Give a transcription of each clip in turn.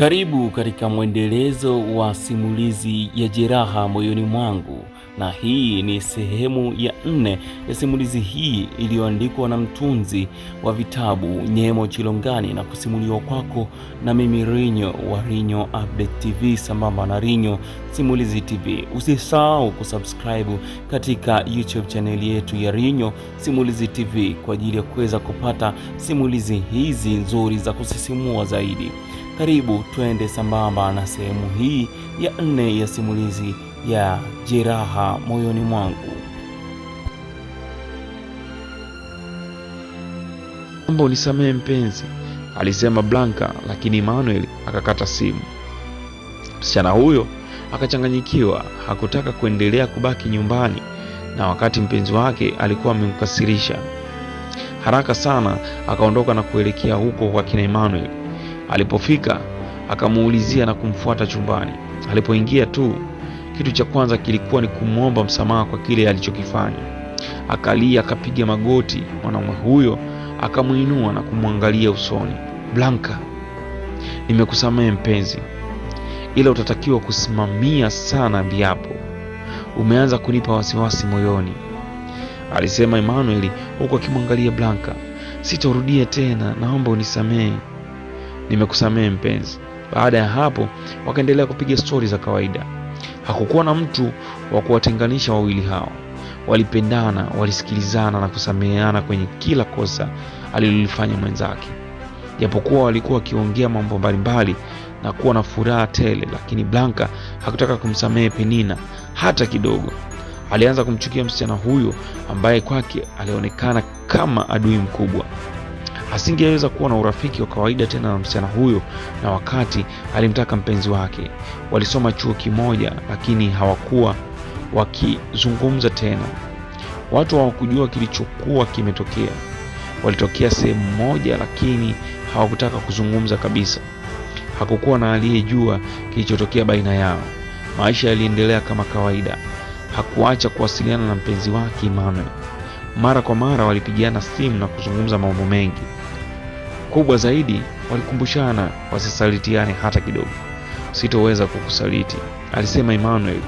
Karibu katika mwendelezo wa simulizi ya Jeraha Moyoni Mwangu, na hii ni sehemu ya 4 ya simulizi hii iliyoandikwa na mtunzi wa vitabu Nyemo Chilongani na kusimuliwa kwako na mimi Rinyo wa Rinyo Update TV sambamba na Rinyo Simulizi TV. Usisahau kusubscribe katika YouTube channel yetu ya Rinyo Simulizi TV kwa ajili ya kuweza kupata simulizi hizi nzuri za kusisimua zaidi. Karibu tuende sambamba na sehemu hii ya 4 ya simulizi ya Jeraha Moyoni Mwangu. Naomba unisamehe mpenzi, alisema Blanka, lakini Emmanuel akakata simu. Msichana huyo akachanganyikiwa, hakutaka kuendelea kubaki nyumbani na wakati mpenzi wake alikuwa amemkasirisha. Haraka sana akaondoka na kuelekea huko kwa kina Emmanuel. Alipofika akamuulizia na kumfuata chumbani. Alipoingia tu, kitu cha kwanza kilikuwa ni kumwomba msamaha kwa kile alichokifanya. Akalia, akapiga magoti. Mwanaume huyo akamuinua na kumwangalia usoni. Blanka, nimekusamehe mpenzi, ila utatakiwa kusimamia sana viapo. Umeanza kunipa wasiwasi moyoni, alisema Emmanuel huko akimwangalia Blanka. Sitarudia tena, naomba unisamehe. Nimekusamehe mpenzi. Baada ya hapo wakaendelea kupiga stori za kawaida. Hakukuwa na mtu wa kuwatenganisha wawili hao. Walipendana, walisikilizana na kusameheana kwenye kila kosa alilolifanya mwenzake. Japokuwa walikuwa wakiongea mambo mbalimbali na kuwa na furaha tele, lakini Blanka hakutaka kumsamehe Penina hata kidogo. Alianza kumchukia msichana huyo ambaye kwake alionekana kama adui mkubwa. Asingeweza kuwa na urafiki wa kawaida tena na msichana huyo, na wakati alimtaka mpenzi wake. Walisoma chuo kimoja, lakini hawakuwa wakizungumza tena. Watu hawakujua kilichokuwa kimetokea. Walitokea sehemu moja, lakini hawakutaka kuzungumza kabisa. Hakukuwa na aliyejua kilichotokea baina yao. Maisha yaliendelea kama kawaida. Hakuacha kuwasiliana na mpenzi wake Emmanuel. Mara kwa mara walipigiana simu na kuzungumza mambo mengi. Kubwa zaidi, walikumbushana wasisalitiane hata kidogo. Sitoweza kukusaliti, alisema Emmanuel.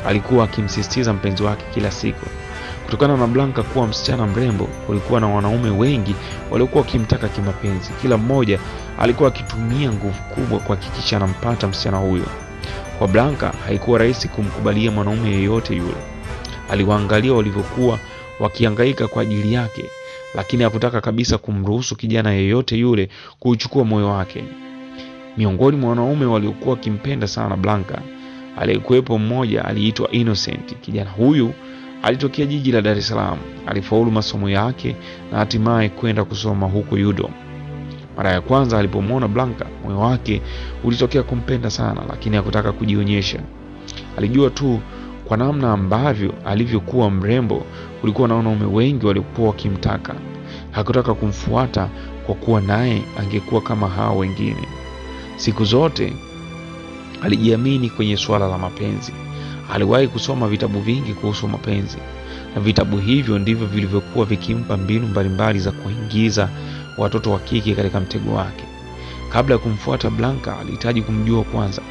Alikuwa akimsisitiza mpenzi wake kila siku. Kutokana na Blanka kuwa msichana mrembo, kulikuwa na wanaume wengi waliokuwa wakimtaka kimapenzi. Kila mmoja alikuwa akitumia nguvu kubwa kuhakikisha anampata msichana huyo. Kwa Blanka haikuwa rahisi kumkubalia mwanaume yeyote yule. Aliwaangalia walivyokuwa wakihangaika kwa ajili yake, lakini hakutaka kabisa kumruhusu kijana yeyote yule kuuchukua moyo wake. Miongoni mwa wanaume waliokuwa wakimpenda sana Blanka, aliyekuwepo mmoja aliitwa Innocent. Kijana huyu alitokea jiji la Dar es Salaam. Alifaulu masomo yake na hatimaye kwenda kusoma huko UDOM. Mara ya kwanza alipomwona Blanka, moyo wake ulitokea kumpenda sana, lakini hakutaka kujionyesha. Alijua tu kwa namna ambavyo alivyokuwa mrembo, kulikuwa na wanaume wengi waliokuwa wakimtaka. Hakutaka kumfuata kwa kuwa naye angekuwa kama hao wengine. Siku zote alijiamini kwenye swala la mapenzi. Aliwahi kusoma vitabu vingi kuhusu mapenzi, na vitabu hivyo ndivyo vilivyokuwa vikimpa mbinu mbalimbali za kuingiza watoto wa kike katika mtego wake. Kabla ya kumfuata Blanka, alihitaji kumjua kwanza.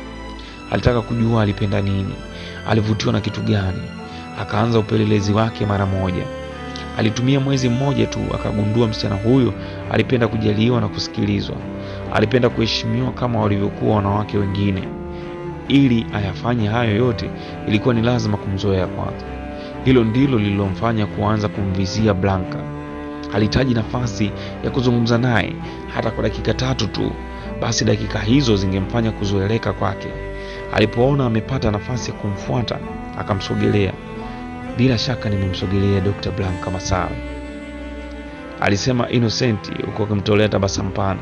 Alitaka kujua alipenda nini, alivutiwa na kitu gani. Akaanza upelelezi wake mara moja. Alitumia mwezi mmoja tu akagundua msichana huyo alipenda kujaliwa na kusikilizwa. Alipenda kuheshimiwa kama walivyokuwa wanawake wengine. Ili ayafanye hayo yote, ilikuwa ni lazima kumzoea kwanza. Hilo ndilo lililomfanya kuanza kumvizia Blanka. Alihitaji nafasi ya kuzungumza naye hata kwa dakika 3 tu. Basi dakika hizo zingemfanya kuzoeleka kwake. Alipoona amepata nafasi ya kumfuata, akamsogelea. Bila shaka nimemsogelea Dr. Blanka Masawe, alisema Innocent huko akimtolea tabasamu pana.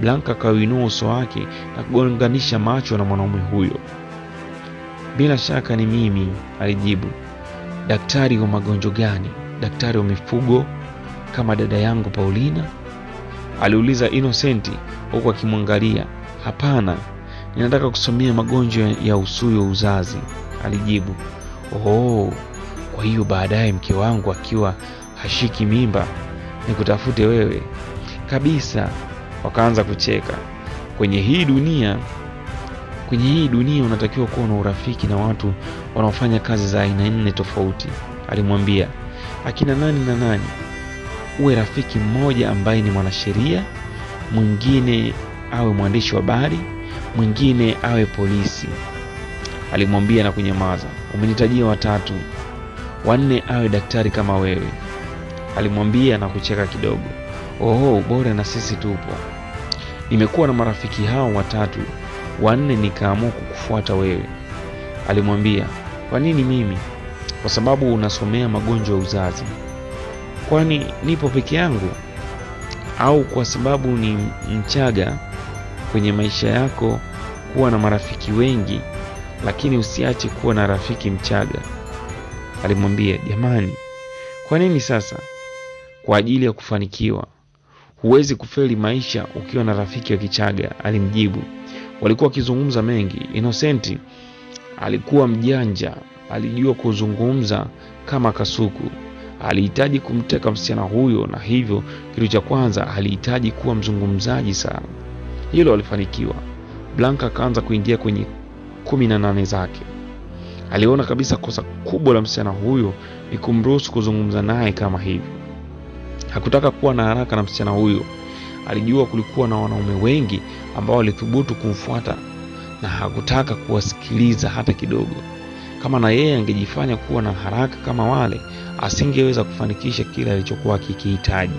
Blanka kauinua uso wake na kugonganisha macho na mwanaume huyo. Bila shaka ni mimi, alijibu. Daktari wa magonjwa gani? Daktari wa mifugo kama dada yangu Paulina? Aliuliza Innocent huko akimwangalia. Hapana, ninataka kusomea magonjwa ya usuyo uzazi, alijibu. Oh, kwa hiyo baadaye mke wangu akiwa hashiki mimba nikutafute wewe? Kabisa. Wakaanza kucheka. Kwenye hii dunia unatakiwa kuwa na urafiki na watu wanaofanya kazi za aina 4 tofauti. Alimwambia, akina nani na nani? Uwe rafiki mmoja ambaye ni mwanasheria, mwingine awe mwandishi wa habari, mwingine awe polisi. Alimwambia na kunyamaza. Umenitajia 3. Wa 4 awe daktari kama wewe. Alimwambia na kucheka kidogo. Oho, bora na sisi tupo. Nimekuwa na marafiki hao 3, wa 4 nikaamua kukufuata wewe. Alimwambia, kwa nini mimi? Kwa sababu unasomea magonjwa ya uzazi. Kwani nipo peke yangu? Au kwa sababu ni Mchaga? Kwenye maisha yako kuwa na marafiki wengi, lakini usiache kuwa na rafiki Mchaga. Alimwambia, jamani, kwa nini sasa? Kwa ajili ya kufanikiwa. Huwezi kufeli maisha ukiwa na rafiki wa Kichaga, alimjibu. Walikuwa wakizungumza mengi. Innocent alikuwa mjanja, alijua kuzungumza kama kasuku. Alihitaji kumteka msichana huyo, na hivyo kitu cha kwanza alihitaji kuwa mzungumzaji sana. Hilo alifanikiwa. Blanka akaanza kuingia kwenye 18 zake. Aliona kabisa kosa kubwa la msichana huyo ni kumruhusu kuzungumza naye kama hivyo. Hakutaka kuwa na haraka na msichana huyo. Alijua kulikuwa na wanaume wengi ambao walithubutu kumfuata, na hakutaka kuwasikiliza hata kidogo. Kama na yeye angejifanya kuwa na haraka kama wale, asingeweza kufanikisha kile alichokuwa kikihitaji.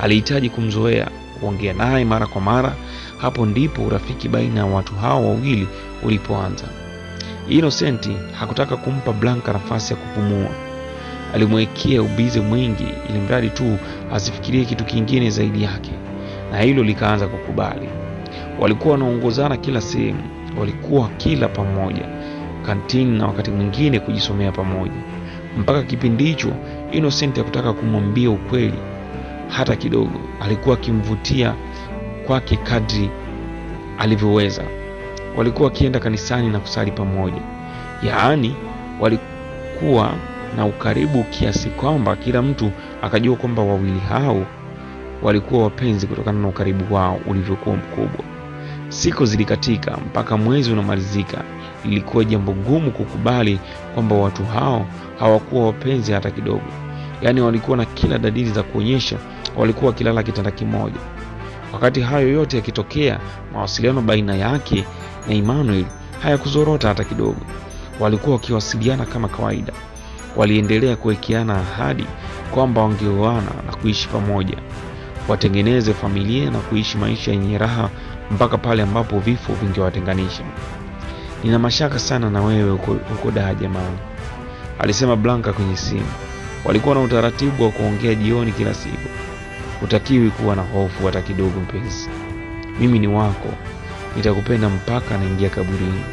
Alihitaji kumzoea, kuongea naye mara kwa mara. Hapo ndipo urafiki baina ya watu hao wawili ulipoanza. Innocent hakutaka kumpa Blanka nafasi ya kupumua. Alimwekea ubize mwingi ili mradi tu asifikirie kitu kingine zaidi yake, na hilo likaanza kukubali. Walikuwa wanaongozana kila sehemu, walikuwa kila pamoja, kantini na wakati mwingine kujisomea pamoja. Mpaka kipindi hicho Innocent hakutaka kumwambia ukweli hata kidogo. Alikuwa akimvutia kwake kadri alivyoweza. Walikuwa wakienda kanisani na kusali pamoja. Yaani walikuwa na ukaribu kiasi kwamba kila mtu akajua kwamba wawili hao walikuwa wapenzi kutokana na ukaribu wao ulivyokuwa mkubwa. Siku zilikatika mpaka mwezi unamalizika. Ilikuwa jambo gumu kukubali kwamba watu hao hawakuwa wapenzi hata kidogo. Yaani walikuwa na kila dalili za kuonyesha walikuwa wakilala kitanda kimoja. Wakati hayo yote yakitokea, mawasiliano baina yake na Emmanuel hayakuzorota hata kidogo. Walikuwa wakiwasiliana kama kawaida. Waliendelea kuwekeana ahadi kwamba wangeoana na kuishi pamoja, watengeneze familia na kuishi maisha yenye raha mpaka pale ambapo vifo vingewatenganisha. Nina mashaka sana na wewe uko daa jamani, alisema Blanka kwenye simu. Walikuwa na utaratibu wa kuongea jioni kila siku. Hutakiwi kuwa na hofu hata kidogo mpenzi. Mimi ni wako. Nitakupenda mpaka naingia kaburini,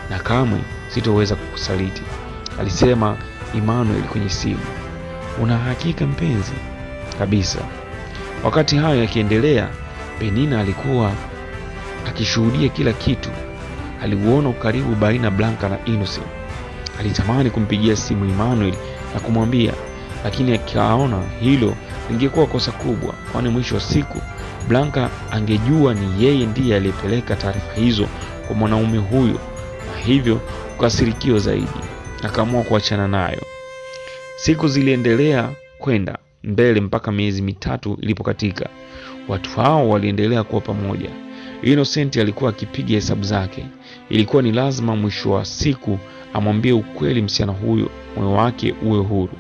na kamwe sitoweza kukusaliti, alisema Emmanuel kwenye simu. Una hakika mpenzi? Kabisa. Wakati hayo yakiendelea, Penina alikuwa akishuhudia kila kitu. Aliuona ukaribu baina Blanka na Innocent. Alitamani kumpigia simu Emmanuel na kumwambia, lakini akaona hilo lingekuwa kosa kubwa, kwani mwisho wa siku Blanka angejua ni yeye ndiye aliyepeleka taarifa hizo kwa mwanaume huyo, na hivyo kukasirikiwa zaidi. Akaamua kuachana nayo. Siku ziliendelea kwenda mbele mpaka miezi 3 ilipokatika. Watu hao waliendelea kuwa pamoja. Innocent alikuwa akipiga hesabu zake. Ilikuwa ni lazima mwisho wa siku amwambie ukweli msichana huyo, moyo wake uwe huru.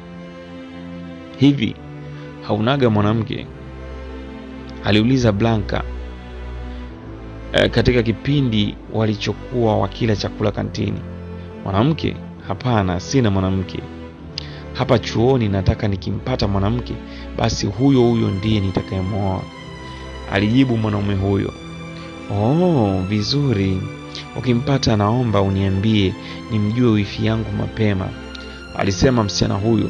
Hivi haunaga mwanamke? Aliuliza Blanka katika kipindi walichokuwa wakila chakula kantini. Mwanamke? Hapana, sina mwanamke. Hapa chuoni nataka nikimpata mwanamke basi huyo ndiye nitakayemwoa, alijibu mwanaume huyo. Oh, vizuri. Ukimpata naomba uniambie nimjue wifi yangu mapema, alisema msichana huyo.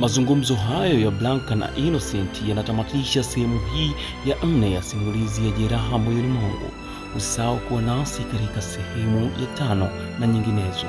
Mazungumzo hayo ya Blanka na Innocent yanatamatisha sehemu hii ya 4 ya simulizi ya Jeraha Moyoni Mwangu. Usisahau kuwa nasi katika sehemu ya 5 na nyinginezo.